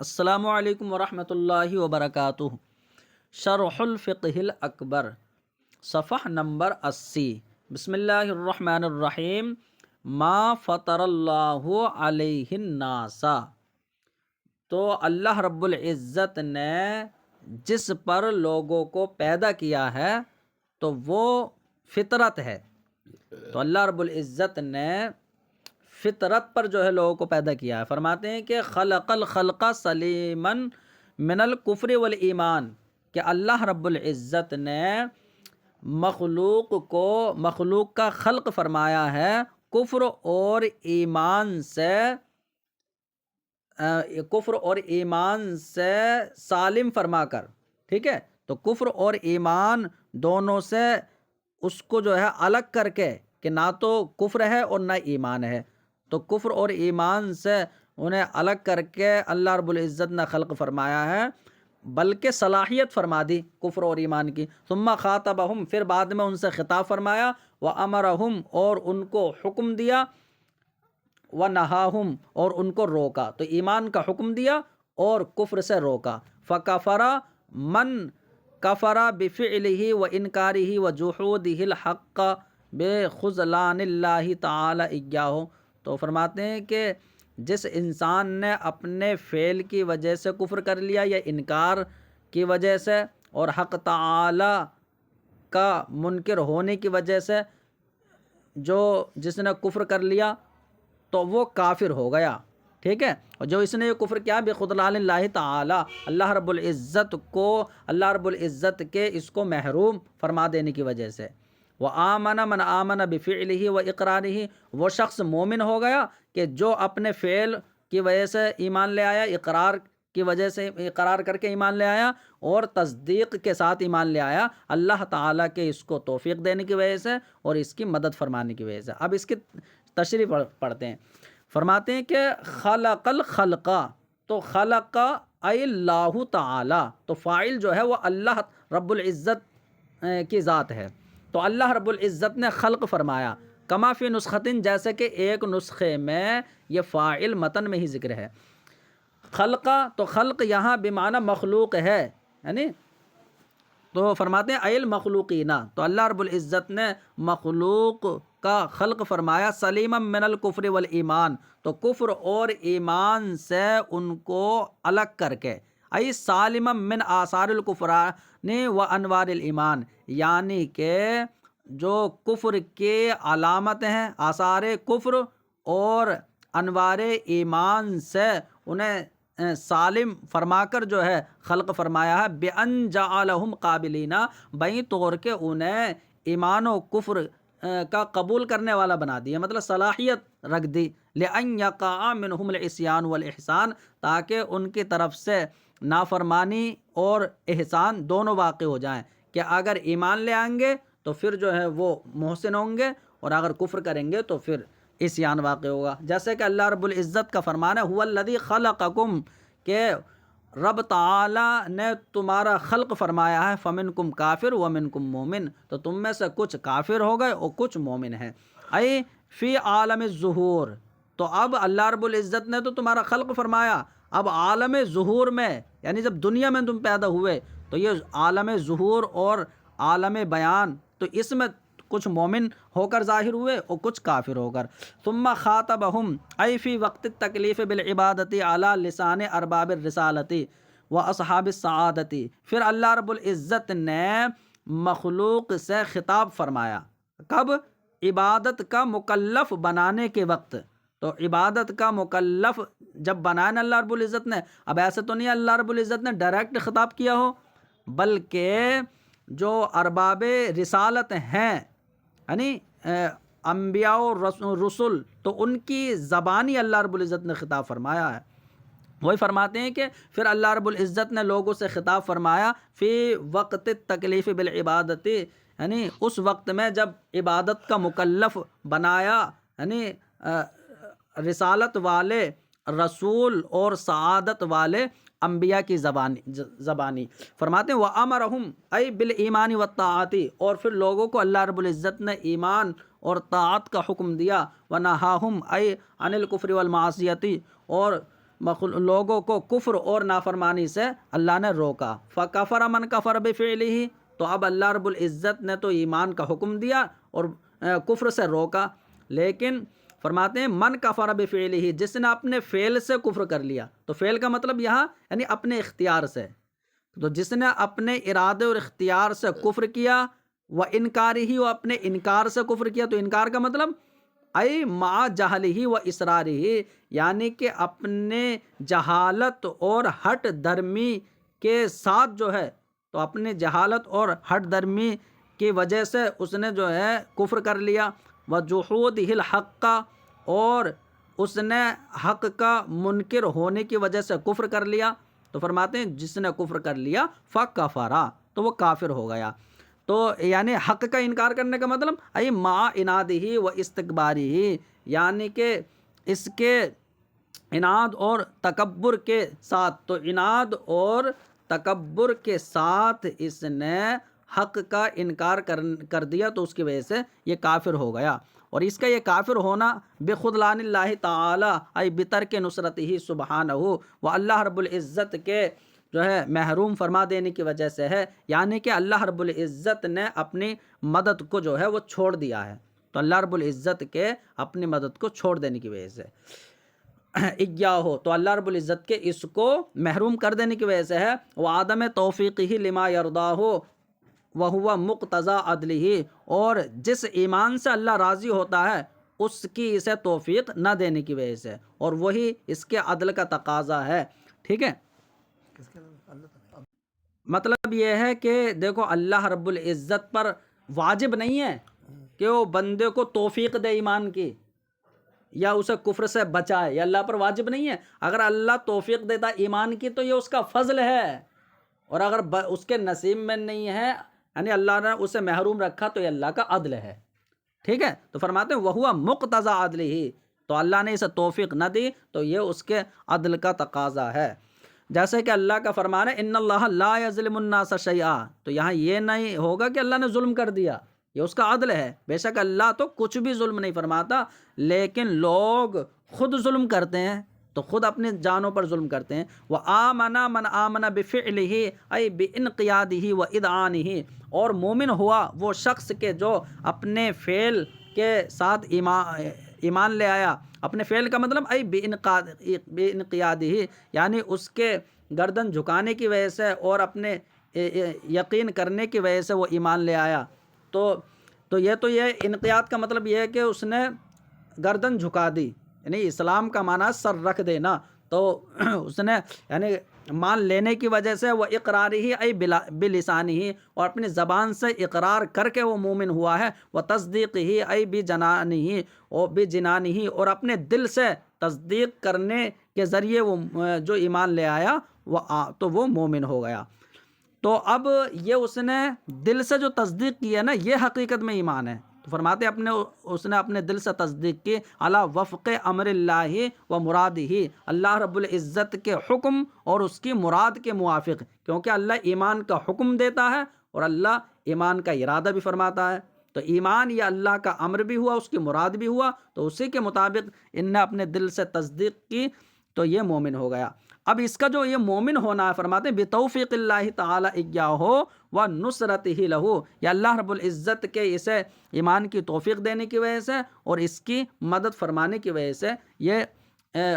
السلام علیکم ورحمۃ اللہ وبرکاتہ۔ شرح الفقہ الاکبر، صفحہ نمبر 80۔ بسم اللہ الرحمن الرحیم۔ ما فطر اللہ علیہ الناس، تو اللہ رب العزت نے جس پر لوگوں کو پیدا کیا ہے تو وہ فطرت ہے۔ تو اللہ رب العزت نے فطرت پر جو ہے لوگوں کو پیدا کیا ہے۔ فرماتے ہیں کہ خلق الخلق سلیما من الکفر والایمان، کہ اللہ رب العزت نے مخلوق کا خلق فرمایا ہے کفر اور ایمان سے سالم فرما کر، ٹھیک ہے۔ تو کفر اور ایمان دونوں سے اس کو جو ہے الگ کر کے، کہ نہ تو کفر ہے اور نہ ایمان ہے، تو کفر اور ایمان سے انہیں الگ کر کے اللہ رب العزت نے خلق فرمایا ہے، بلکہ صلاحیت فرما دی کفر اور ایمان کی۔ ثم خاطبہم، پھر بعد میں ان سے خطاب فرمایا، وامرہم، اور ان کو حکم دیا، ونہاہم، اور ان کو روکا۔ تو ایمان کا حکم دیا اور کفر سے روکا۔ فکفر من کفر بفعلہ وانکارہ وجحودہ الحق بخذلان اللہ تعالی ایاہ۔ تو فرماتے ہیں کہ جس انسان نے اپنے فعل کی وجہ سے کفر کر لیا یا انکار کی وجہ سے، اور حق تعالی کا منکر ہونے کی وجہ سے جس نے کفر کر لیا تو وہ کافر ہو گیا، ٹھیک ہے۔ اور جو اس نے یہ کفر کیا بخذلان اللہ تعالی، اللہ رب العزت کے اس کو محروم فرما دینے کی وجہ سے۔ وآمن من آمن بفعلہ واقرارہ، وہ شخص مومن ہو گیا کہ جو اپنے فعل کی وجہ سے ایمان لے آیا، اقرار کی وجہ سے اقرار کر کے ایمان لے آیا، اور تصدیق کے ساتھ ایمان لے آیا اللہ تعالیٰ کے اس کو توفیق دینے کی وجہ سے اور اس کی مدد فرمانے کی وجہ سے۔ اب اس کی تشریح پڑھتے ہیں۔ فرماتے ہیں کہ خلق الخلق، تو خلق ای اللہ تعالی، تو فاعل جو ہے وہ اللہ رب العزت کی ذات ہے۔ تو اللہ رب العزت نے خلق فرمایا، کما فی نسختن، جیسے کہ ایک نسخے میں یہ فاعل متن میں ہی ذکر ہے۔ خلقہ، تو خلق یہاں بمعنی مخلوق ہے، یعنی تو فرماتے ہیں ایل مخلوقین، تو اللہ رب العزت نے مخلوق کا خلق فرمایا سلیما من الکفر والایمان، تو کفر اور ایمان سے ان کو الگ کر کے، ای سالما من آثار الکفران و انوار الایمان، یعنی کہ جو کفر کے علامتیں ہیں، آثار کفر اور انوار ایمان سے انہیں سالم فرما کر جو ہے خلق فرمایا ہے، بِأَن جَعَلَهُمْ قابلین، بئی طور کے انہیں ایمان و کفر کا قبول کرنے والا بنا دیا، مطلب صلاحیت رکھ دی، لِأَن يَقَعَ مِنْهُمُ الْعِصْيَانُ وَالْإِحْسَانُ، تاکہ ان کی طرف سے نافرمانی اور احسان دونوں واقع ہو جائیں، کہ اگر ایمان لے آئیں گے تو پھر جو ہے وہ محسن ہوں گے، اور اگر کفر کریں گے تو پھر عصیان واقع ہوگا۔ جیسے کہ اللہ رب العزت کا فرمان ہے هُوَ الَّذِي خَلَقَكُمْ، کہ رب تعالی نے تمہارا خلق فرمایا ہے، فَمِنْكُمْ کافر وَمِنْكُمْ مومن، تو تم میں سے کچھ کافر ہو گئے اور کچھ مومن ہیں، اے فی عالم الظہور، تو اب اللہ رب العزت نے تو تمہارا خلق فرمایا، اب عالم ظہور میں، یعنی جب دنیا میں تم پیدا ہوئے تو یہ عالم ظہور اور عالم بیان، تو اس میں کچھ مومن ہو کر ظاہر ہوئے اور کچھ کافر ہو کر۔ ثم خاطبہم، ای فی وقت التکلیف بالعبادت علی لسان ارباب الرسالت و اصحاب السعادت، پھر اللہ رب العزت نے مخلوق سے خطاب فرمایا، کب؟ عبادت کا مکلف بنانے کے وقت۔ تو عبادت کا مکلف جب بنایا نا اللہ رب العزت نے، اب ایسے تو نہیں اللہ رب العزت نے ڈائریکٹ خطاب کیا ہو، بلکہ جو ارباب رسالت ہیں، یعنی انبیاء و رسل، تو ان کی زبانی اللہ رب العزت نے خطاب فرمایا ہے۔ وہی فرماتے ہیں کہ پھر اللہ رب العزت نے لوگوں سے خطاب فرمایا فی وقت تکلیف بالعبادت، یعنی اس وقت میں جب عبادت کا مکلف بنایا، یعنی رسالت والے رسول اور سعادت والے انبیاء کی زبانی۔ فرماتے ہیں وَأَمَرَهُمْ أَيْ بِالْإِيمَانِ وَالطَّاعَةِ، اور پھر لوگوں کو اللہ رب العزت نے ایمان اور طاعت کا حکم دیا، وَنَهَاهُمْ أَيْ عَنِ الْكُفْرِ وَالْمَعْصِيَةِ، اور لوگوں کو کفر اور نافرمانی سے اللہ نے روکا۔ فَكَفَرَ مَنْ كَفَرَ بِفِعْلِهِ، تو اب اللہ رب العزت نے تو ایمان کا حکم دیا اور کفر سے روکا، لیکن فرماتے ہیں من کفر بفعلہ، جس نے اپنے فعل سے کفر کر لیا۔ تو فعل کا مطلب یہاں یعنی اپنے اختیار سے، تو جس نے اپنے ارادے اور اختیار سے کفر کیا، وہ انکار ہی، وہ اپنے انکار سے کفر کیا۔ تو انکار کا مطلب ای مع جہلہ و اصرارہ، یعنی کہ اپنے جہالت اور ہٹ درمی کے ساتھ جو ہے، تو اپنے جہالت اور ہٹ درمی کی وجہ سے اس نے جو ہے کفر کر لیا۔ وجحودہ الحق، اور اس نے حق کا منکر ہونے کی وجہ سے کفر کر لیا۔ تو فرماتے ہیں جس نے کفر کر لیا فکفر، تو وہ کافر ہو گیا۔ تو یعنی حق کا انکار کرنے کا مطلب ای مع عنادہ و استکبارہ، یعنی کہ اس کے عناد اور تکبر کے ساتھ، تو عناد اور تکبر کے ساتھ اس نے حق کا انکار کر دیا، تو اس کی وجہ سے یہ کافر ہو گیا۔ اور اس کا یہ کافر ہونا بخذلان اللہ تعالی ای بترک نصرتہ سبحانہ، وہ اللہ رب العزت کے جو ہے محروم فرما دینے کی وجہ سے ہے، یعنی کہ اللہ رب العزت نے اپنی مدد کو جو ہے وہ چھوڑ دیا ہے۔ تو اللہ رب العزت کے اپنی مدد کو چھوڑ دینے کی وجہ سے ہو، تو اللہ رب العزت کے اس کو محروم کر دینے کی وجہ سے ہے۔ وعدم توفیقہ لما یرضاہ وہو مقتضی عدلہ، اور جس ایمان سے اللہ راضی ہوتا ہے اس کی اسے توفیق نہ دینے کی وجہ سے، اور وہی اس کے عدل کا تقاضا ہے۔ ٹھیک ہے، مطلب یہ ہے کہ دیکھو اللہ رب العزت پر واجب نہیں ہے کہ وہ بندے کو توفیق دے ایمان کی، یا اسے کفر سے بچائے، یہ اللہ پر واجب نہیں ہے۔ اگر اللہ توفیق دیتا ایمان کی تو یہ اس کا فضل ہے، اور اگر اس کے نصیب میں نہیں ہے، یعنی اللہ نے اسے محروم رکھا، تو یہ اللہ کا عدل ہے۔ ٹھیک ہے، تو فرماتے ہیں وہو مقتضی عدلہ، تو اللہ نے اسے توفیق نہ دی تو یہ اس کے عدل کا تقاضا ہے۔ جیسے کہ اللہ کا فرمان ہے ان اللہ لا یظلم الناس شیئا، تو یہاں یہ نہیں ہوگا کہ اللہ نے ظلم کر دیا، یہ اس کا عدل ہے۔ بے شک اللہ تو کچھ بھی ظلم نہیں فرماتا، لیکن لوگ خود ظلم کرتے ہیں، تو خود اپنی جانوں پر ظلم کرتے ہیں۔ وآمن من آمن بفعلہ ای بانقیادہ واذعانہ، اور مومن ہوا وہ شخص کے جو اپنے فعل کے ساتھ ایمان لے آیا۔ اپنے فعل کا مطلب ای بانقیادہ، یعنی اس کے گردن جھکانے کی وجہ سے اور اپنے یقین کرنے کی وجہ سے وہ ایمان لے آیا۔ تو یہ انقیاد کا مطلب یہ ہے کہ اس نے گردن جھکا دی، یعنی اسلام کا معنی سر رکھ دینا۔ تو اس نے یعنی مان لینے کی وجہ سے وہ اقرار ہی ای بلسانہ، اور اپنی زبان سے اقرار کر کے وہ مومن ہوا ہے۔ وہ تصدیق ہی ای بجنانہ، اور اپنے دل سے تصدیق کرنے کے ذریعے وہ جو ایمان لے آیا تو وہ مومن ہو گیا۔ تو اب یہ اس نے دل سے جو تصدیق کی ہے نا، یہ حقیقت میں ایمان ہے۔ تو فرماتے اس نے اپنے دل سے تصدیق کی علی وفق امر اللہ و مرادہ، اللہ رب العزت کے حکم اور اس کی مراد کے موافق، کیونکہ اللہ ایمان کا حکم دیتا ہے اور اللہ ایمان کا ارادہ بھی فرماتا ہے۔ تو ایمان یہ اللہ کا امر بھی ہوا، اس کی مراد بھی ہوا، تو اسی کے مطابق ان نے اپنے دل سے تصدیق کی تو یہ مومن ہو گیا۔ اب اس کا جو یہ مومن ہونا ہے، فرماتے ہیں بتوفیق اللہ تعالی ایاہ و نصرتہ لہ، یا اللہ رب العزت کے اسے ایمان کی توفیق دینے کی وجہ سے اور اس کی مدد فرمانے کی وجہ سے یہ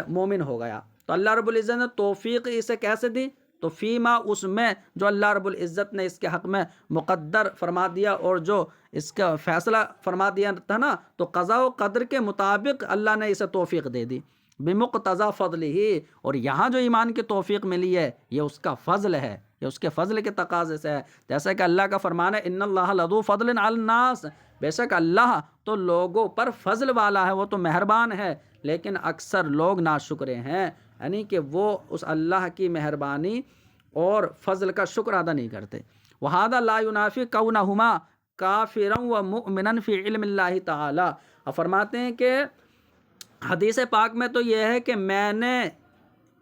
مومن ہو گیا۔ تو اللہ رب العزت نے توفیق اسے کیسے دی؟ تو فیما، اس میں جو اللہ رب العزت نے اس کے حق میں مقدر فرما دیا اور جو اس کا فیصلہ فرما دیا تھا نا، تو قضاء و قدر کے مطابق اللہ نے اسے توفیق دے دی بمقتضی فضلہ، اور یہاں جو ایمان کی توفیق ملی ہے یہ اس کا فضل ہے، یہ اس کے فضل کے تقاضے سے ہے۔ جیسا کہ اللہ کا فرمان ہے ان اللہ لذو فضل علی الناس، بے شک اللہ تو لوگوں پر فضل والا ہے، وہ تو مہربان ہے، لیکن اکثر لوگ ناشکرے ہیں، یعنی کہ وہ اس اللہ کی مہربانی اور فضل کا شکر ادا نہیں کرتے۔ وَهَذَا لَا يُنَافِي كَوْنَهُمَا كَافِرًا وَمُؤْمِنًا فِي علم اللہ تعالی۔ اور فرماتے ہیں کہ حدیث پاک میں تو یہ ہے کہ میں نے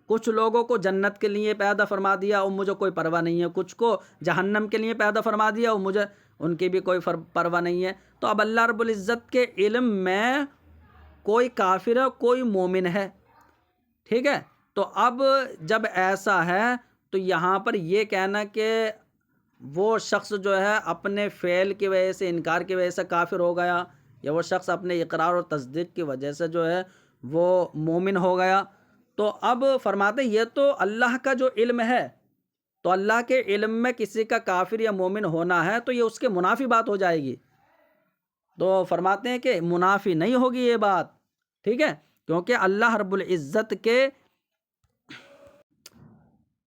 کچھ لوگوں کو جنت کے لیے پیدا فرما دیا اور مجھے کوئی پرواہ نہیں ہے، کچھ کو جہنم کے لیے پیدا فرما دیا اور مجھے ان کی بھی کوئی پرواہ نہیں ہے۔ تو اب اللہ رب العزت کے علم میں کوئی کافر ہے، کوئی مومن ہے، ٹھیک ہے؟ تو اب جب ایسا ہے تو یہاں پر یہ کہنا کہ وہ شخص جو ہے اپنے فعل کی وجہ سے، انکار کی وجہ سے کافر ہو گیا، یا وہ شخص اپنے اقرار اور تصدیق کی وجہ سے جو ہے وہ مومن ہو گیا، تو اب فرماتے یہ تو اللہ کا جو علم ہے، تو اللہ کے علم میں کسی کا کافر یا مومن ہونا ہے تو یہ اس کے منافی بات ہو جائے گی. تو فرماتے ہیں کہ منافی نہیں ہوگی یہ بات، ٹھیک ہے، کیونکہ اللہ رب العزت کے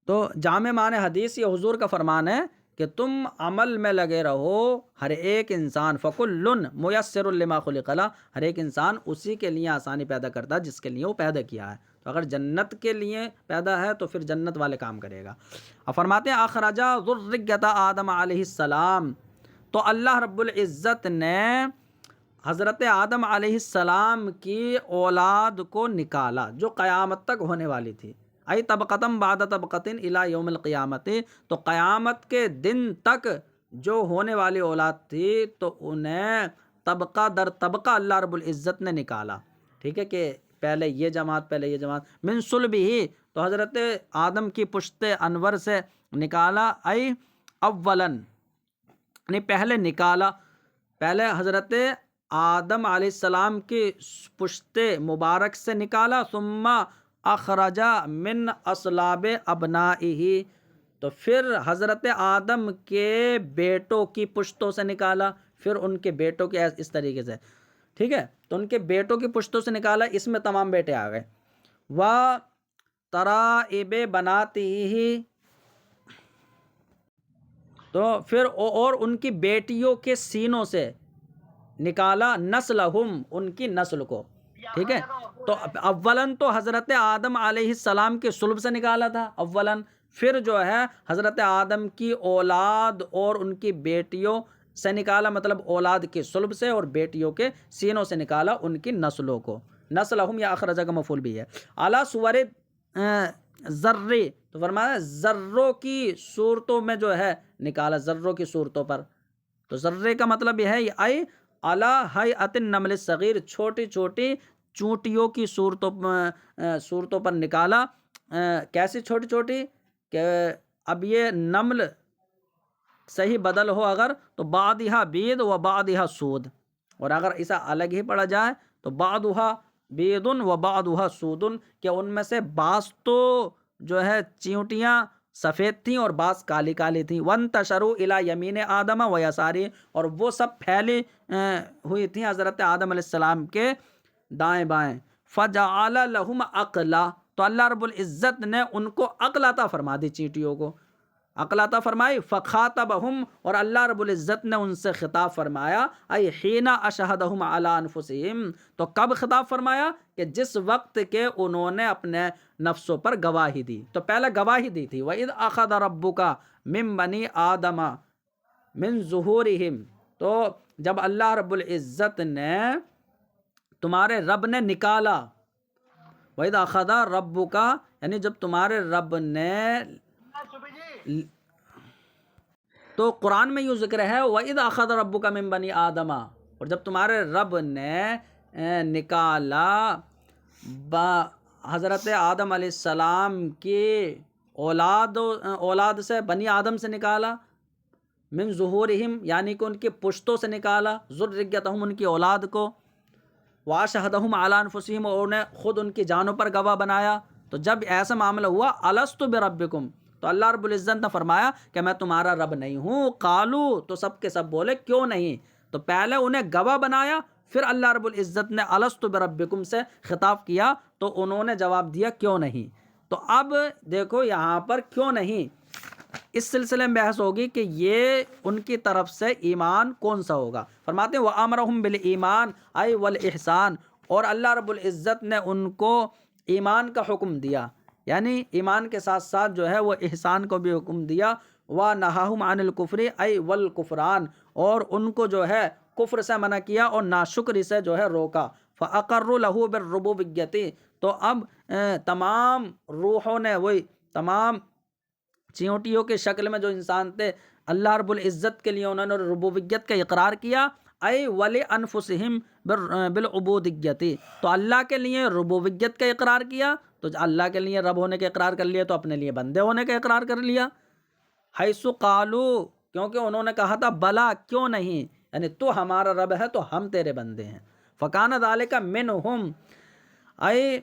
تو جامع معنی حدیث یہ حضور کا فرمان ہے کہ تم عمل میں لگے رہو، ہر ایک انسان فَكُلٌّ مُيَسِّرٌ لِمَا خُلِقَ لَهُ، ہر ایک انسان اسی کے لیے آسانی پیدا کرتا ہے جس کے لیے وہ پیدا کیا ہے. تو اگر جنت کے لیے پیدا ہے تو پھر جنت والے کام کرے گا. اب فرماتے ہیں اخرجا ذریۃ آدم علیہ السلام، تو اللہ رب العزت نے حضرت آدم علیہ السلام کی اولاد کو نکالا جو قیامت تک ہونے والی تھی. ای طبقتم بعد طبقتن الی یوم القیامت، تو قیامت کے دن تک جو ہونے والی اولاد تھی تو انہیں طبقہ در طبقہ اللہ رب العزت نے نکالا. ٹھیک ہے، کہ پہلے یہ جماعت من صلبہ، تو حضرت آدم کی پشت انور سے نکالا. ای اولن، یعنی پہلے نکالا، پہلے حضرت آدم علیہ السلام کی پشت مبارک سے نکالا. ثم اخرجا من اصلاب ابنائہ، تو پھر حضرت آدم کے بیٹوں کی پشتوں سے نکالا، پھر ان کے بیٹوں کے اس طریقے سے، ٹھیک ہے، تو ان کے بیٹوں کی پشتوں سے نکالا، اس میں تمام بیٹے آ گئے. وَتَرَائِبِ بَنَاتِهِ، تو پھر اور ان کی بیٹیوں کے سینوں سے نکالا نسلہم، ان کی نسل کو. ٹھیک ہے، تو اولن تو حضرت آدم علیہ السلام کے صلب سے نکالا تھا اولن، پھر جو ہے حضرت آدم کی اولاد اور ان کی بیٹیوں سے نکالا، مطلب اولاد کے صلب سے اور بیٹیوں کے سینوں سے نکالا ان کی نسلوں کو. نسلہم یا اخرجہ کا مفعول بھی ہے. اعلیٰ صور ذرے، تو فرمایا ذروں کی صورتوں میں جو ہے نکالا، ذروں کی صورتوں پر. تو ذرے کا مطلب یہ ہے اے اعلیٰ ہیئۃ النمل الصغیر، چھوٹی چھوٹی چونٹیوں کی صورتوں پر نکالا. کیسی چھوٹی چھوٹی کہ اب یہ نمل صحیح بدل ہو اگر تو بعضھا بید و بعضھا سود، اور اگر اسا الگ ہی پڑھا جائے تو بعضھا بید و بعضھا سود، کہ ان میں سے بعض تو جو ہے چیونٹیاں سفید تھیں اور بعض کالی کالی تھیں. وانتشروا الی یمین آدم و یساری، اور وہ سب پھیلی ہوئی تھیں حضرت آدم علیہ السلام کے دائیں بائیں. فجعل لہم عقلا، تو اللہ رب العزت نے ان کو عقل عطا فرما دی، چینٹیوں کو عقل عطا فرمائی. فخاطبہم، اور اللہ رب العزت نے ان سے خطاب فرمایا. ای حین اشہدہم علی انفسہم، تو کب خطاب فرمایا؟ کہ جس وقت کہ انہوں نے اپنے نفسوں پر گواہی دی. تو پہلے گواہی دی تھی وَإِذْ أَخَذَ رَبُّكَ مِن بَنِي آدَمَ مِن ظُهُورِهِمْ، تو جب اللہ رب العزت نے، تمہارے رب نے نکالا، وَإِذْ أَخَذَ رَبُّكَ، یعنی جب تمہارے رب نے، تو قرآن میں یوں ذکر ہے وَإِذْ أَخَذَ رَبُّكَ مِن بَنِي آدَمَ، اور جب تمہارے رب نے نکالا حضرت آدم علیہ السلام کی اولاد سے، بنی آدم سے نکالا. من ظہورہم، یعنی کہ ان کی پشتوں سے نکالا، ذریتہم، ان کی اولاد کو. واشہدہم علی انفسہم، اور انہیں خود ان کی جانوں پر گواہ بنایا. تو جب ایسا معاملہ ہوا الست بربکم، تو اللہ رب العزت نے فرمایا کہ میں تمہارا رب نہیں ہوں. قالو، تو سب کے سب بولے کیوں نہیں. تو پہلے انہیں گواہ بنایا، پھر اللہ رب العزت نے الست بربکم سے خطاب کیا، تو انہوں نے جواب دیا کیوں نہیں. تو اب دیکھو یہاں پر کیوں نہیں، اس سلسلے میں بحث ہوگی کہ یہ ان کی طرف سے ایمان کون سا ہوگا. فرماتے ہیں وَأَمَرَهُمْ بِالْإِيمَانِ أَيْ وَالْإِحْسَانِ، اور اللہ رب العزت نے ان کو ایمان کا حکم دیا، یعنی ایمان کے ساتھ ساتھ جو ہے وہ احسان کو بھی حکم دیا. وَنَهَاهُمْ عَنِ الْكُفْرِ أَيْ وَالْكُفْرَانِ، اور ان کو جو ہے کفر سے منع کیا اور ناشکری سے جو ہے روکا. فَأَقَرُّوا لَهُ بِالرُّبُوبِيَّةِ، تو اب تمام روحوں نے، وہی تمام چیونٹیوں کے شکل میں جو انسان تھے، اللہ رب العزت کے لیے انہوں نے ربوبیت کا اقرار کیا. اے ولی انفسہم بالعبودیتی، تو اللہ کے لیے ربوبیت کا اقرار کیا، تو اللہ کے لیے رب ہونے کا اقرار کر لیا، تو اپنے لیے بندے ہونے کا اقرار کر لیا۔ حیث قالو، کیونکہ انہوں نے کہا تھا بلا کیوں نہیں، یعنی تو ہمارا رب ہے تو ہم تیرے بندے ہیں۔ فکان ذالک منہم اے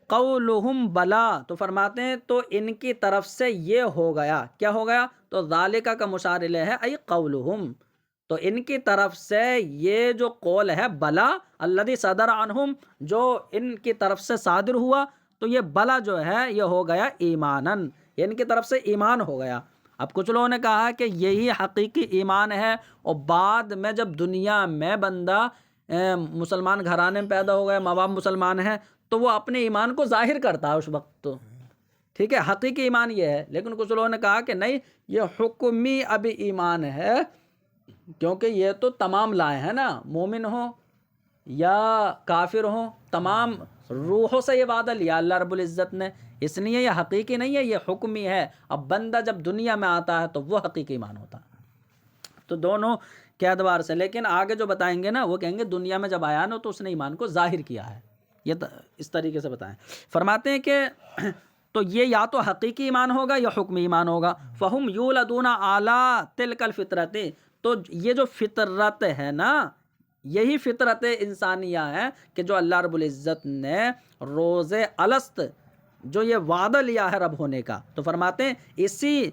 قولہم بلا، تو فرماتے ہیں تو ان کی طرف سے یہ ہو گیا، کیا ہو گیا؟ تو ذالکہ کا مشار الیہ ہے اے قولہم، تو ان کی طرف سے یہ جو قول ہے بلا الذی صدر عنہم، جو ان کی طرف سے صادر ہوا، تو یہ بلا جو ہے یہ ہو گیا ایمانن، یہ ان کی طرف سے ایمان ہو گیا۔ اب کچھ لوگوں نے کہا کہ یہی حقیقی ایمان ہے، اور بعد میں جب دنیا میں بندہ مسلمان گھرانے میں پیدا ہو گیا، ماں باپ مسلمان ہیں، تو وہ اپنے ایمان کو ظاہر کرتا ہے اس وقت، تو ٹھیک ہے حقیقی ایمان یہ ہے۔ لیکن کچھ لوگوں نے کہا کہ نہیں، یہ حکمی ابھی ایمان ہے، کیونکہ یہ تو تمام لائے ہیں نا، مومن ہوں یا کافر ہوں، تمام روحوں سے یہ وعدہ لیا اللہ رب العزت نے، اس لیے یہ حقیقی نہیں ہے، یہ حکمی ہے۔ اب بندہ جب دنیا میں آتا ہے تو وہ حقیقی ایمان ہوتا ہے، تو دونوں کے اعتبار سے۔ لیکن آگے جو بتائیں گے نا، وہ کہیں گے دنیا میں جب آیا نا تو اس نے ایمان کو ظاہر کیا ہے، یہ اس طریقے سے بتائیں۔ فرماتے ہیں کہ تو یہ یا تو حقیقی ایمان ہوگا یا حکمی ایمان ہوگا۔ فہم یولدون اعلیٰ تلک الفطرت، تو یہ جو فطرت ہے نا، یہی فطرت انسانیہ ہے کہ جو اللہ رب العزت نے روز الست جو یہ وعدہ لیا ہے رب ہونے کا، تو فرماتے ہیں اسی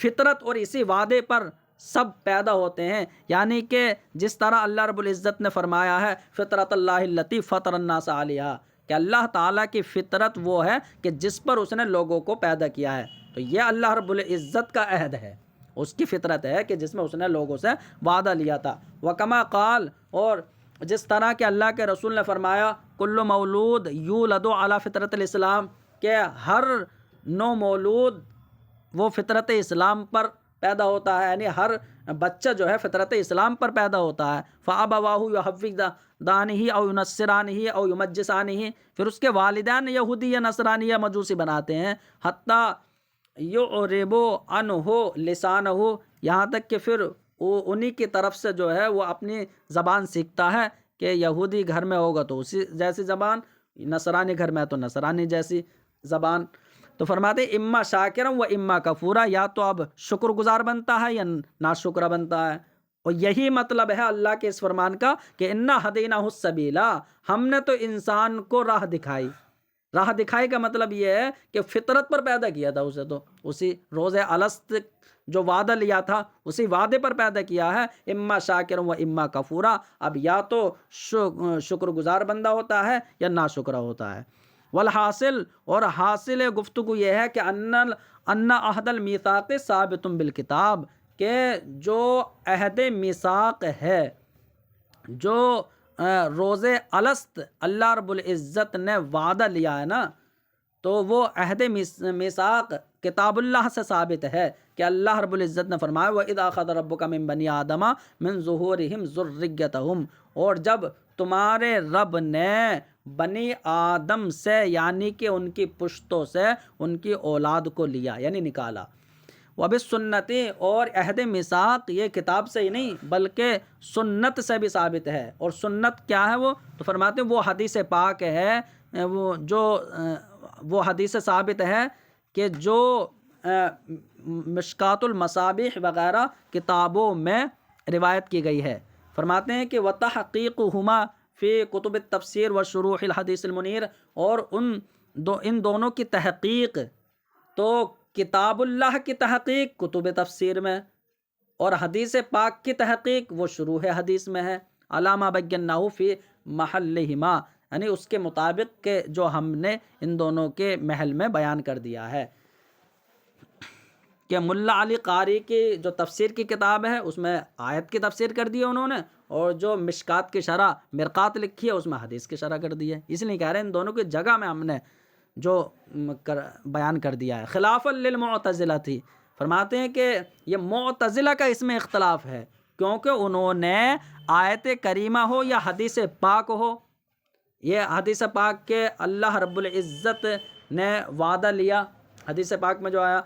فطرت اور اسی وعدے پر سب پیدا ہوتے ہیں، یعنی کہ جس طرح اللہ رب العزت نے فرمایا ہے فطرت اللہ التی فطر الناس علیہا، کہ اللہ تعالیٰ کی فطرت وہ ہے کہ جس پر اس نے لوگوں کو پیدا کیا ہے، تو یہ اللہ رب العزت کا عہد ہے، اس کی فطرت ہے کہ جس میں اس نے لوگوں سے وعدہ لیا تھا۔ وکما قال، اور جس طرح کہ اللہ کے رسول نے فرمایا کل مولود یولد علی فطرت الاسلام، کہ ہر نو مولود وہ فطرت اسلام پر پیدا ہوتا ہے، یعنی ہر بچہ جو ہے فطرت اسلام پر پیدا ہوتا ہے۔ فَأَبَوَاهُ يُحَوِّدَانِهِ او يُنَصِّرَانِهِ او يُمَجِّسَانِهِ، پھر اس کے والدین یہودی یا نصرانی یا مجوسی بناتے ہیں، حتیٰ یعربوا عنہ لسانہ، یہاں تک کہ پھر انہی کی طرف سے جو ہے وہ اپنی زبان سیکھتا ہے، کہ یہودی گھر میں ہوگا تو اسی جیسی زبان، نصرانی گھر میں تو نصرانی جیسی زبان۔ تو فرماتے ہیں اما شاکرم و اما کفورا، یا تو اب شکر گزار بنتا ہے یا ناشکرہ بنتا ہے۔ اور یہی مطلب ہے اللہ کے اس فرمان کا کہ انا ہدیناہ السبیلا، ہم نے تو انسان کو راہ دکھائی۔ راہ دکھائی کا مطلب یہ ہے کہ فطرت پر پیدا کیا تھا اسے، تو اسی روز الست جو وعدہ لیا تھا اسی وعدے پر پیدا کیا ہے۔ اما شاکرم و اما کفورا، اب یا تو شکر گزار بندہ ہوتا ہے یا ناشکرہ ہوتا ہے۔ والحاصل، اور حاصل گفتگو یہ ہے کہ ان عہد المیثاق ثابت بالکتاب، کہ جو عہد میثاق ہے، جو روز الست اللہ رب العزت نے وعدہ لیا ہے نا، تو وہ عہد میثاق کتاب اللہ سے ثابت ہے، کہ اللہ رب العزت نے فرمایا وَإِذْ أَخَذَ رَبُّكَ مِن بَنِي آدَمَ مِن ظُهُورِهِمْ ذُرِّيَّتَهُمْ، اور جب تمہارے رب نے بنی آدم سے، یعنی کہ ان کی پشتوں سے ان کی اولاد کو لیا، یعنی نکالا۔ وَبِالسُّنَّةِ، اور عہد میثاق یہ کتاب سے ہی نہیں بلکہ سنت سے بھی ثابت ہے۔ اور سنت کیا ہے وہ؟ تو فرماتے ہیں وہ حدیث پاک ہے، وہ حدیث ثابت ہے کہ جو مشکات المصابیح وغیرہ کتابوں میں روایت کی گئی ہے۔ فرماتے ہیں کہ وَتَحْقِيقُهُمَا فی کتب التفسیر و شروح الحدیث المنیر، اور ان دونوں کی تحقیق تو کتاب اللہ کی تحقیق کتب تفسیر میں، اور حدیث پاک کی تحقیق وہ شروح حدیث میں ہے۔ علامہ بیناہ فی محلہما، یعنی اس کے مطابق کہ جو ہم نے ان دونوں کے محل میں بیان کر دیا ہے۔ کہ ملا علی قاری کی جو تفسیر کی کتاب ہے اس میں آیت کی تفسیر کر دی ہے انہوں نے، اور جو مشکات کی شرح مرقات لکھی ہے اس میں حدیث کی شرح کر دی ہے۔ اس لیے کہہ رہے ہیں ان دونوں کی جگہ میں ہم نے جو بیان کر دیا ہے۔ خلاف للمعتزلہ تھی، فرماتے ہیں کہ یہ معتزلہ کا اس میں اختلاف ہے، کیونکہ انہوں نے آیت کریمہ ہو یا حدیث پاک ہو، یہ حدیث پاک کے اللہ رب العزت نے وعدہ لیا، حدیث پاک میں جو آیا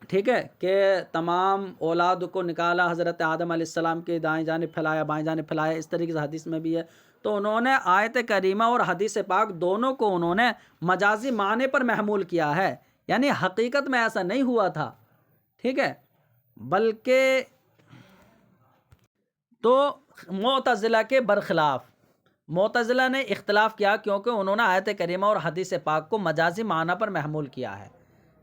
ٹھیک ہے، کہ تمام اولاد کو نکالا، حضرت آدم علیہ السلام کے دائیں جانب پھیلایا، بائیں جانب پھیلایا، اس طریقے سے حدیث میں بھی ہے۔ تو انہوں نے آیت کریمہ اور حدیث پاک دونوں کو انہوں نے مجازی معنی پر محمول کیا ہے، یعنی حقیقت میں ایسا نہیں ہوا تھا، ٹھیک ہے، بلکہ تو معتزلہ کے برخلاف معتزلہ نے اختلاف کیا، کیونکہ انہوں نے آیت کریمہ اور حدیث پاک کو مجازی معنی پر محمول کیا ہے،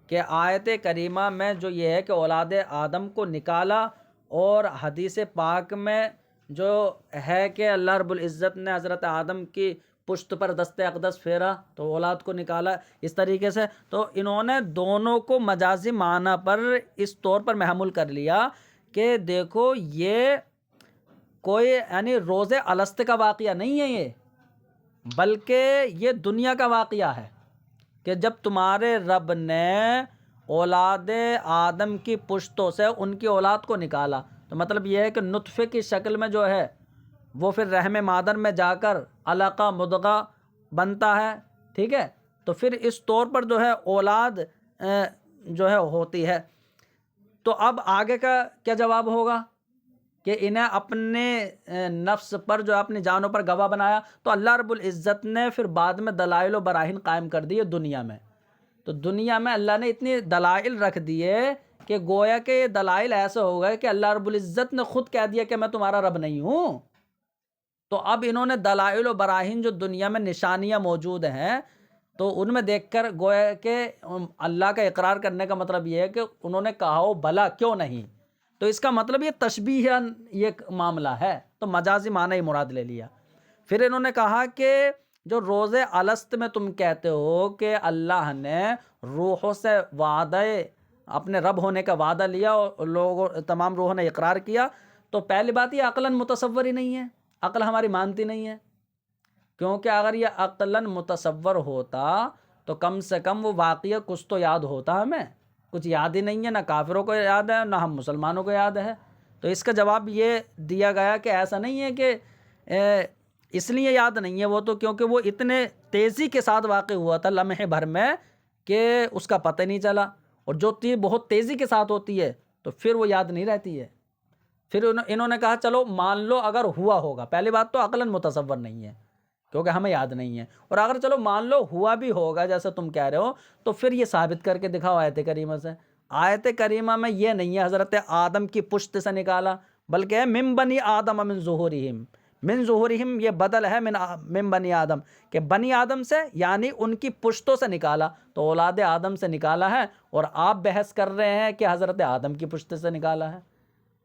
کہ آیت کریمہ میں جو یہ ہے کہ اولاد آدم کو نکالا، اور حدیث پاک میں جو ہے کہ اللہ رب العزت نے حضرت آدم کی پشت پر دست اقدس پھیرا تو اولاد کو نکالا، اس طریقے سے تو انہوں نے دونوں کو مجازی معنی پر اس طور پر محمول کر لیا کہ دیکھو یہ کوئی یعنی روز الست کا واقعہ نہیں ہے یہ، بلکہ یہ دنیا کا واقعہ ہے، کہ جب تمہارے رب نے اولاد آدم کی پشتوں سے ان کی اولاد کو نکالا، تو مطلب یہ ہے کہ نطفے کی شکل میں جو ہے وہ پھر رحم مادر میں جا کر علقہ مضغہ بنتا ہے، ٹھیک ہے، تو پھر اس طور پر جو ہے اولاد جو ہے ہوتی ہے۔ تو اب آگے کا کیا جواب ہوگا کہ انہیں اپنے نفس پر جو اپنی جانوں پر گواہ بنایا، تو اللہ رب العزت نے پھر بعد میں دلائل و براہین قائم کر دیے دنیا میں، تو دنیا میں اللہ نے اتنی دلائل رکھ دیے کہ گویا کہ یہ دلائل ایسے ہو گئے کہ اللہ رب العزت نے خود کہہ دیا کہ میں تمہارا رب نہیں ہوں۔ تو اب انہوں نے دلائل و براہین جو دنیا میں نشانیاں موجود ہیں تو ان میں دیکھ کر گویا کہ اللہ کا اقرار کرنے کا مطلب یہ ہے کہ انہوں نے کہا ہو بھلا کیوں نہیں، تو اس کا مطلب یہ تشبیہ یہ معاملہ ہے، تو مجازی معنی ہی مراد لے لیا۔ پھر انہوں نے کہا کہ جو روز الست میں تم کہتے ہو کہ اللہ نے روحوں سے وعدہ اپنے رب ہونے کا وعدہ لیا اور لوگوں تمام روحوں نے اقرار کیا، تو پہلی بات یہ عقلاً متصور ہی نہیں ہے، عقل ہماری مانتی نہیں ہے، کیونکہ اگر یہ عقلاً متصور ہوتا تو کم سے کم وہ واقعہ کچھ تو یاد ہوتا ہمیں، کچھ یاد ہی نہیں ہے، نہ کافروں کو یاد ہے نہ ہم مسلمانوں کو یاد ہے۔ تو اس کا جواب یہ دیا گیا کہ ایسا نہیں ہے کہ اس لیے یاد نہیں ہے وہ تو کیونکہ وہ اتنے تیزی کے ساتھ واقع ہوا تھا لمحے بھر میں کہ اس کا پتہ نہیں چلا، اور جو چیز بہت تیزی کے ساتھ ہوتی ہے تو پھر وہ یاد نہیں رہتی ہے۔ پھر انہوں نے کہا چلو مان لو اگر ہوا ہوگا، پہلی بات تو عقلاً متصور نہیں ہے کیونکہ ہمیں یاد نہیں ہے، اور اگر چلو مان لو ہوا بھی ہوگا جیسا تم کہہ رہے ہو تو پھر یہ ثابت کر کے دکھاؤ آیت کریمہ سے۔ آیت کریمہ میں یہ نہیں ہے حضرت آدم کی پشت سے نکالا، بلکہ ہے من بنی آدم من ظہورہم، من ظہورہم یہ بدل ہے من بنی آدم، کہ بنی آدم سے یعنی ان کی پشتوں سے نکالا، تو اولاد آدم سے نکالا ہے، اور آپ بحث کر رہے ہیں کہ حضرت آدم کی پشت سے نکالا ہے،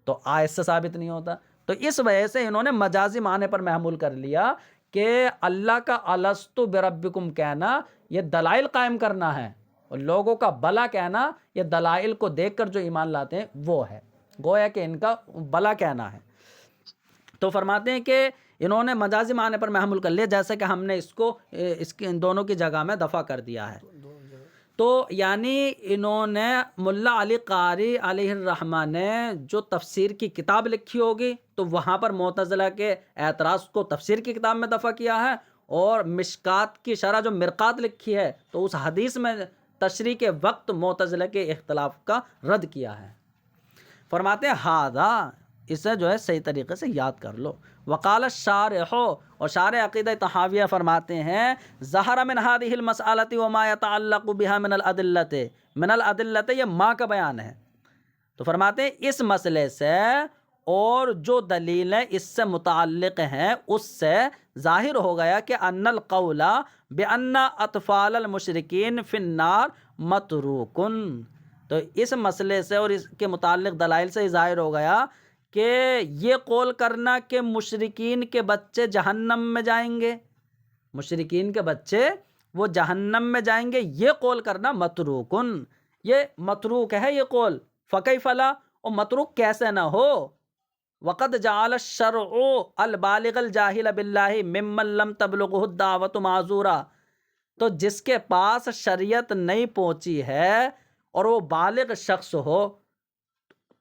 تو آیت سے ثابت نہیں ہوتا۔ تو اس وجہ سے انہوں نے مجازی معنی پر محمول کر لیا کہ اللہ کا الست بربکم کہنا یہ دلائل قائم کرنا ہے، اور لوگوں کا بلا کہنا یہ دلائل کو دیکھ کر جو ایمان لاتے ہیں وہ ہے، گویا کہ ان کا بلا کہنا ہے۔ تو فرماتے ہیں کہ انہوں نے مجازی معنی پر محمول کر لیا، جیسے کہ ہم نے اس کو اس کی ان دونوں کی جگہ میں دفع کر دیا ہے۔ تو یعنی انہوں نے ملا علی قاری علیہ الرحمہ نے جو تفسیر کی کتاب لکھی ہوگی تو وہاں پر معتزلہ کے اعتراض کو تفسیر کی کتاب میں دفع کیا ہے، اور مشکات کی شرح جو مرقات لکھی ہے تو اس حدیث میں تشریح کے وقت معتزلہ کے اختلاف کا رد کیا ہے۔ فرماتے ہیں ہاذا، اسے جو ہے صحیح طریقے سے یاد کر لو۔ وقال الشارح، اور شارح عقیدہ طحاویہ فرماتے ہیں ظہر من هذه المسألة وما يتعلق بها من الادلة یہ ما کا بیان ہے، تو فرماتے ہیں اس مسئلے سے اور جو دلیلیں اس سے متعلق ہیں اس سے ظاہر ہو گیا کہ ان القول بان اطفال المشرکین فی النار متروک، تو اس مسئلے سے اور اس کے متعلق دلائل سے ظاہر ہو گیا کہ یہ قول کرنا کہ مشرکین کے بچے جہنم میں جائیں گے، مشرکین کے بچے وہ جہنم میں جائیں گے، یہ قول کرنا متروکن، یہ متروک ہے یہ قول، فکیف لا، اور متروک کیسے نہ ہو، وقد جعل الشرع البالغ الجاہل باللہ ممن لم تبلغہ الدعوۃ معذورا، تو جس کے پاس شریعت نہیں پہنچی ہے اور وہ بالغ شخص ہو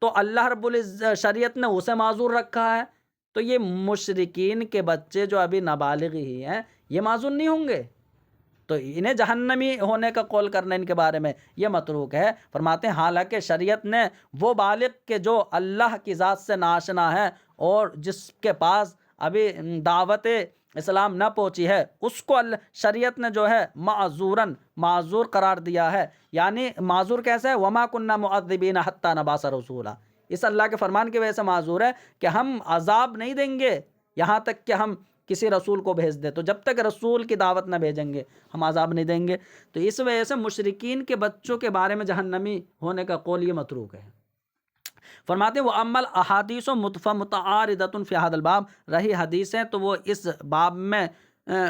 تو اللہ رب العزت شریعت نے اسے معذور رکھا ہے، تو یہ مشرکین کے بچے جو ابھی نابالغ ہی ہیں یہ معذور نہیں ہوں گے، تو انہیں جہنمی ہونے کا قول کرنا ان کے بارے میں یہ متروک ہے۔ فرماتے ہیں حالانکہ شریعت نے وہ بالغ کہ جو اللہ کی ذات سے ناشنا ہے اور جس کے پاس ابھی دعوت اسلام نہ پہنچی ہے، اس کو شریعت نے جو ہے معذور قرار دیا ہے۔ یعنی معذور کیسے ہے؟ وما کننا معذبین حتی نبعث رسولا، اس اللہ کے فرمان کی وجہ سے معذور ہے کہ ہم عذاب نہیں دیں گے یہاں تک کہ ہم کسی رسول کو بھیج دیں۔ تو جب تک رسول کی دعوت نہ بھیجیں گے ہم عذاب نہیں دیں گے۔ تو اس وجہ سے مشرکین کے بچوں کے بارے میں جہنمی ہونے کا قول یہ متروک ہے۔ فرماتے ہیں وہ عمل احادیث و متعارضۃ فی ھذا الباب، رہی حدیثیں تو وہ اس باب میں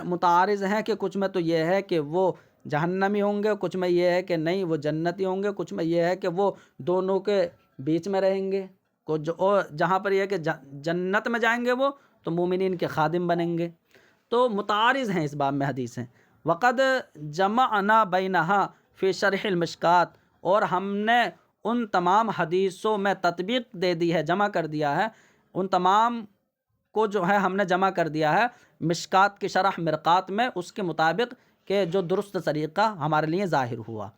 متعارض ہیں کہ کچھ میں تو یہ ہے کہ وہ جہنمی ہوں گے، کچھ میں یہ ہے کہ نہیں وہ جنتی ہوں گے، کچھ میں یہ ہے کہ وہ دونوں کے بیچ میں رہیں گے، اور جہاں پر یہ ہے کہ جنت میں جائیں گے وہ تو مومنین کے خادم بنیں گے۔ تو متعارض ہیں اس باب میں حدیثیں۔ وقد جمعنا بینہا فی شرح المشکات، اور ہم نے ان تمام حدیثوں میں تطبیق دے دی ہے، جمع کر دیا ہے، ان تمام کو جو ہے ہم نے جمع کر دیا ہے مشکات کی شرح مرقات میں، اس کے مطابق کہ جو درست طریقہ ہمارے لیے ظاہر ہوا۔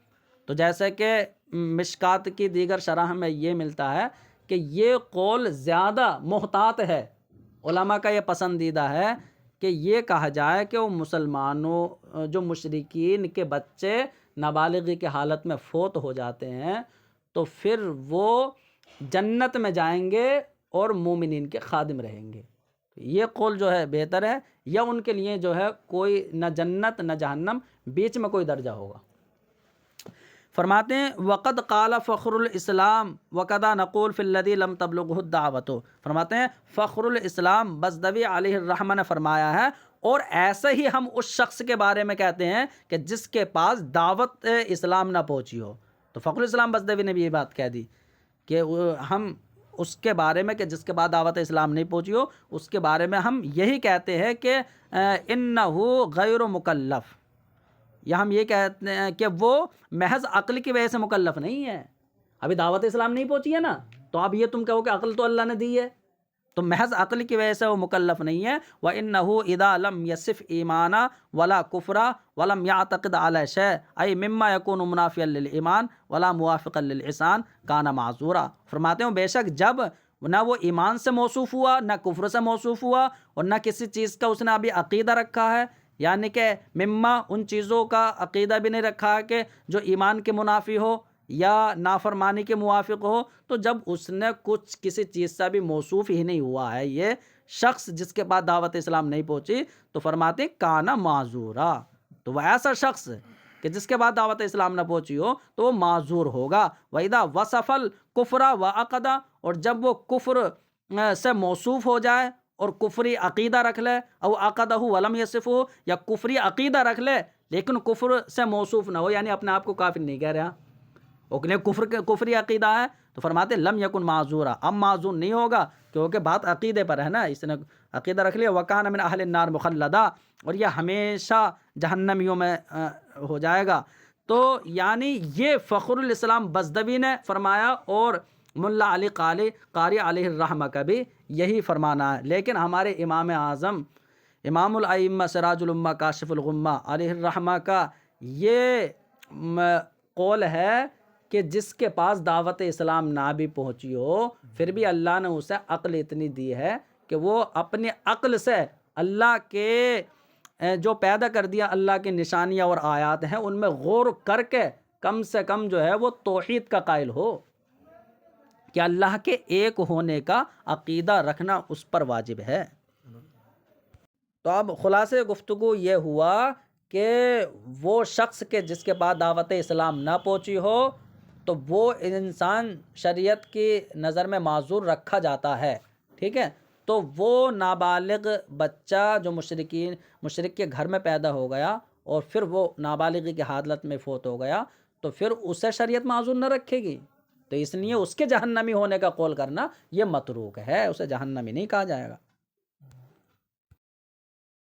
تو جیسے کہ مشکات کی دیگر شرح میں یہ ملتا ہے کہ یہ قول زیادہ محتاط ہے، علماء کا یہ پسندیدہ ہے کہ یہ کہا جائے کہ وہ مسلمانوں جو مشرکین کے بچے نابالغی کی حالت میں فوت ہو جاتے ہیں تو پھر وہ جنت میں جائیں گے اور مومنین کے خادم رہیں گے۔ یہ قول جو ہے بہتر ہے، یا ان کے لیے جو ہے کوئی نہ جنت نہ جہنم، بیچ میں کوئی درجہ ہوگا۔ فرماتے ہیں وقد قال فخر الاسلام وکذا نقول فی الذی لم تبلغہ الدعوۃ، فرماتے ہیں فخر الاسلام بزدوی علیہ الرحمہ نے فرمایا ہے، اور ایسے ہی ہم اس شخص کے بارے میں کہتے ہیں کہ جس کے پاس دعوت اسلام نہ پہنچی ہو۔ تو فخر الاسلام بزدوی نے بھی یہ بات کہہ دی کہ ہم اس کے بارے میں کہ جس کے بعد دعوت اسلام نہیں پہنچی ہو، اس کے بارے میں ہم یہی کہتے ہیں کہ انہ غیر مکلف، یا ہم یہ کہتے ہیں کہ وہ محض عقل کی وجہ سے مکلف نہیں ہے۔ ابھی دعوت اسلام نہیں پہنچی ہے نا، تو اب یہ تم کہو کہ عقل تو اللہ نے دی ہے، تو محض عقل کی وجہ سے وہ مکلف نہیں ہے۔ وَإِنَّهُ إِذَا لَمْ يَصِفْ إِيمَانًا وَلَا كُفْرًا وَلَمْ يَعْتَقِدْ عَلَى شَيْءٍ أي مما يكون منافيا للإيمان ولا موافقا للإحسان كان معذورا، فرماتے ہیں بے شک جب نہ وہ ایمان سے موصوف ہوا، نہ کفر سے موصوف ہوا، اور نہ کسی چیز کا اس نے ابھی عقیدہ رکھا ہے، یعنی کہ مما ان چیزوں کا عقیدہ بھی نہیں رکھا ہے کہ جو ایمان کے منافی ہو یا نافرمانی کے موافق ہو، تو جب اس نے کسی چیز سے بھی موصوف ہی نہیں ہوا ہے یہ شخص جس کے بعد دعوت اسلام نہیں پہنچی، تو فرماتے کانا معذورا، تو وہ ایسا شخص کہ جس کے بعد دعوت اسلام نہ پہنچی ہو تو وہ معذور ہوگا۔ وَإِذَا وَصَفَ الْكُفْرَ وَعَقَدَ، اور جب وہ کفر سے موصوف ہو جائے اور کفری عقیدہ رکھ لے، او عقدہ ولم یصفہ، یا کفری عقیدہ رکھ لے لیکن کفر سے موصوف نہ ہو، یعنی اپنے آپ کو کافر نہیں کہہ رہا، اوکے کفری عقیدہ ہے، تو فرماتے لم یکن معذورا، اب معذور نہیں ہوگا کیونکہ بات عقیدے پر ہے نا، اس نے عقیدہ رکھ لیا۔ وکان من اہل النار مخلدا، اور یہ ہمیشہ جہنمیوں میں ہو جائے گا۔ تو یعنی یہ فخر الاسلام بزدوی نے فرمایا اور ملا علی قاری علیہ الرحمہ کا بھی یہی فرمانا ہے، لیکن ہمارے امام اعظم امام الائمہ سراج الامہ کاشف الغمہ علیہ الرحمہ کا یہ قول ہے کہ جس کے پاس دعوت اسلام نہ بھی پہنچی ہو پھر بھی اللہ نے اسے عقل اتنی دی ہے کہ وہ اپنی عقل سے اللہ کے جو پیدا کر دیا اللہ کی نشانیاں اور آیات ہیں ان میں غور کر کے کم سے کم جو ہے وہ توحید کا قائل ہو کہ اللہ کے ایک ہونے کا عقیدہ رکھنا اس پر واجب ہے۔ تو اب خلاصے گفتگو یہ ہوا کہ وہ شخص کے جس کے بعد دعوت اسلام نہ پہنچی ہو تو وہ انسان شریعت کی نظر میں معذور رکھا جاتا ہے، ٹھیک ہے، تو وہ نابالغ بچہ جو مشرک کے گھر میں پیدا ہو گیا اور پھر وہ نابالغی کی حالت میں فوت ہو گیا تو پھر اسے شریعت معذور نہ رکھے گی، تو اس لیے اس کے جہنمی ہونے کا قول کرنا یہ متروک ہے، اسے جہنمی نہیں کہا جائے گا۔